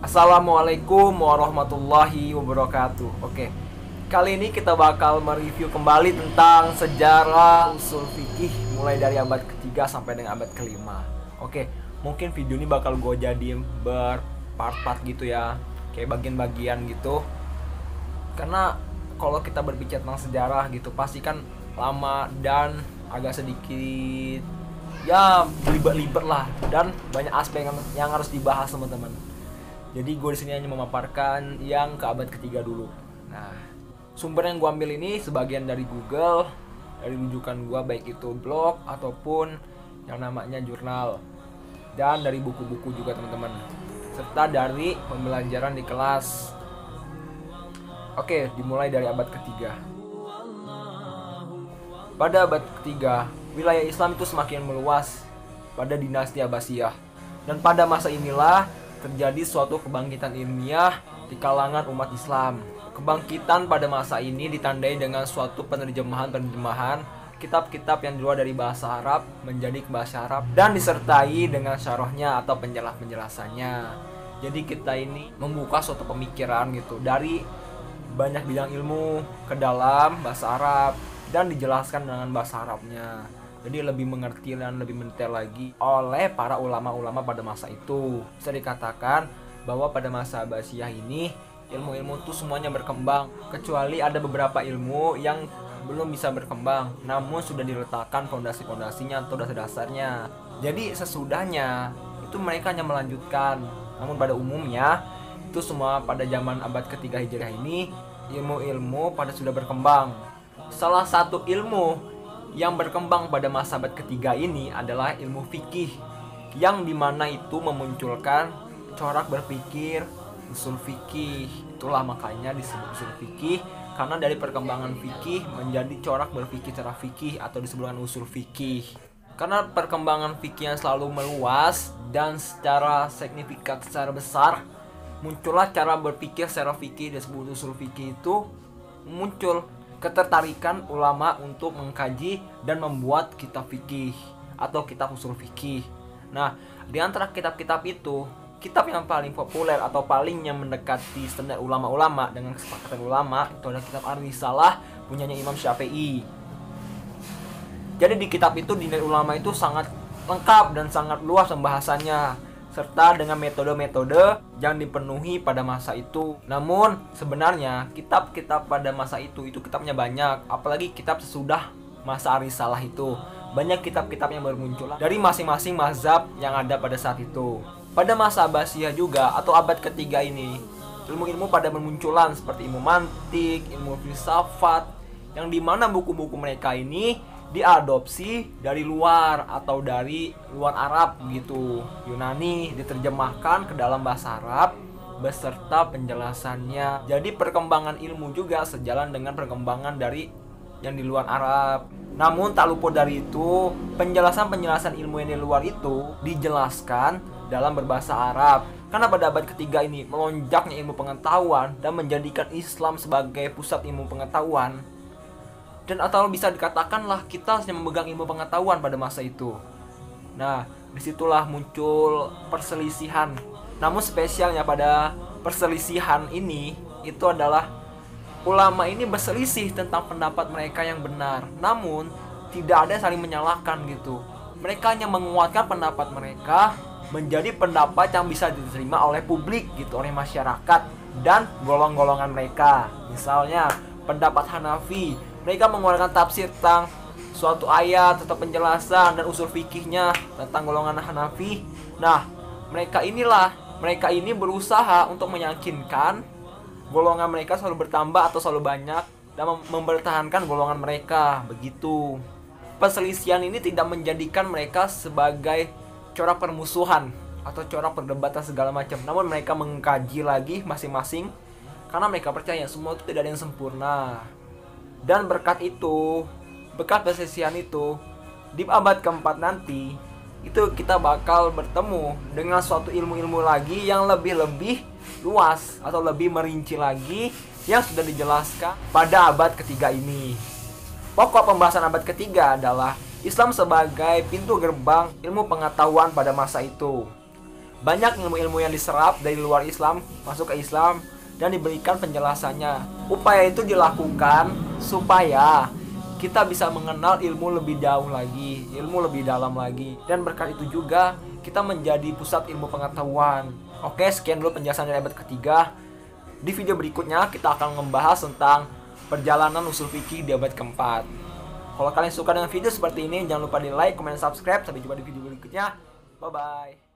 Assalamualaikum warahmatullahi wabarakatuh. Oke, kali ini kita bakal mereview kembali tentang sejarah usul fikih mulai dari abad ketiga sampai dengan abad kelima. Oke, mungkin video ini bakal gue jadiin berpart-part gitu ya, kayak bagian-bagian gitu. Karena kalau kita berbicara tentang sejarah gitu pasti kan lama dan agak sedikit ya belibet-libet lah, dan banyak aspek yang harus dibahas teman-teman. Jadi gue di sini hanya memaparkan yang ke abad ketiga dulu. Nah, sumber yang gue ambil ini sebagian dari Google, dari rujukan gue baik itu blog ataupun yang namanya jurnal, dan dari buku-buku juga teman-teman, serta dari pembelajaran di kelas. Oke, dimulai dari abad ketiga. Pada abad ketiga, wilayah Islam itu semakin meluas pada dinasti Abbasiyah, dan pada masa inilah terjadi suatu kebangkitan ilmiah di kalangan umat Islam. Kebangkitan pada masa ini ditandai dengan suatu penerjemahan kitab-kitab yang diluar dari bahasa Arab menjadi ke bahasa Arab dan disertai dengan syarahnya atau penjelasannya. Jadi kita ini membuka suatu pemikiran gitu dari banyak bidang ilmu ke dalam bahasa Arab dan dijelaskan dengan bahasa Arabnya. Jadi lebih mengerti dan lebih mendetail lagi oleh para ulama-ulama pada masa itu. Bisa dikatakan bahwa pada masa Abbasiyah ini ilmu-ilmu itu semuanya berkembang, kecuali ada beberapa ilmu yang belum bisa berkembang, namun sudah diletakkan fondasi-fondasinya atau dasar-dasarnya. Jadi sesudahnya itu mereka hanya melanjutkan. Namun pada umumnya itu semua pada zaman abad ketiga Hijriah ini ilmu-ilmu pada sudah berkembang. Salah satu ilmu yang berkembang pada masa abad ketiga ini adalah ilmu fikih, yang dimana itu memunculkan corak berpikir usul fikih. Itulah makanya disebut usul fikih, karena dari perkembangan fikih menjadi corak berpikir secara fikih atau disebutkan usul fikih. Karena perkembangan fikih yang selalu meluas dan secara signifikan, secara besar, muncullah cara berpikir secara fikih disebut usul fikih. Itu muncul ketertarikan ulama untuk mengkaji dan membuat kitab fikih atau kitab usul fikih. Nah, di antara kitab-kitab itu, kitab yang paling populer atau paling yang mendekati standar ulama-ulama dengan kesepakatan ulama itu adalah kitab Ar-Risalah punyanya Imam Syafi'i. Jadi di kitab itu dinilai ulama itu sangat lengkap dan sangat luas pembahasannya, serta dengan metode-metode yang dipenuhi pada masa itu. Namun sebenarnya kitab-kitab pada masa itu kitabnya banyak, apalagi kitab sesudah masa Ar-Risalah itu. Banyak kitab-kitab yang bermunculan dari masing-masing mazhab yang ada pada saat itu. Pada masa Abbasiyah juga atau abad ketiga ini, ilmu-ilmu pada bermunculan seperti ilmu mantik, ilmu filsafat, yang dimana buku-buku mereka ini diadopsi dari luar atau dari luar Arab gitu, Yunani, diterjemahkan ke dalam bahasa Arab beserta penjelasannya. Jadi perkembangan ilmu juga sejalan dengan perkembangan dari yang di luar Arab. Namun tak luput dari itu, penjelasan-penjelasan ilmu yang di luar itu dijelaskan dalam berbahasa Arab. Karena pada abad ketiga ini melonjaknya ilmu pengetahuan dan menjadikan Islam sebagai pusat ilmu pengetahuan. Dan atau bisa dikatakanlah kita hanya memegang ilmu pengetahuan pada masa itu. Nah, disitulah muncul perselisihan. Namun spesialnya pada perselisihan ini itu adalah ulama ini berselisih tentang pendapat mereka yang benar. Namun tidak ada saling menyalahkan gitu. Mereka hanya menguatkan pendapat mereka menjadi pendapat yang bisa diterima oleh publik gitu, oleh masyarakat dan golongan-golongan mereka. Misalnya pendapat Hanafi, mereka mengeluarkan tafsir tentang suatu ayat atau penjelasan dan usul fikihnya tentang golongan Hanafi. Nah, mereka ini berusaha untuk meyakinkan golongan mereka selalu bertambah atau selalu banyak dan mempertahankan golongan mereka. Begitu. Perselisihan ini tidak menjadikan mereka sebagai corak permusuhan atau corak perdebatan segala macam. Namun mereka mengkaji lagi masing-masing karena mereka percaya semua itu tidak ada yang sempurna. Dan berkat perselisihan itu, di abad keempat nanti, itu kita bakal bertemu dengan suatu ilmu-ilmu lagi yang lebih luas atau lebih merinci lagi yang sudah dijelaskan pada abad ketiga ini. Pokok pembahasan abad ketiga adalah Islam sebagai pintu gerbang ilmu pengetahuan pada masa itu. Banyak ilmu-ilmu yang diserap dari luar Islam masuk ke Islam dan diberikan penjelasannya. Upaya itu dilakukan supaya kita bisa mengenal ilmu lebih jauh lagi, ilmu lebih dalam lagi, dan berkat itu juga kita menjadi pusat ilmu pengetahuan. Oke, sekian dulu penjelasan dari abad ketiga. Di video berikutnya kita akan membahas tentang perjalanan usul fikih di abad keempat. Kalau kalian suka dengan video seperti ini, jangan lupa di like, comment, dan subscribe. Sampai jumpa di video berikutnya. Bye bye.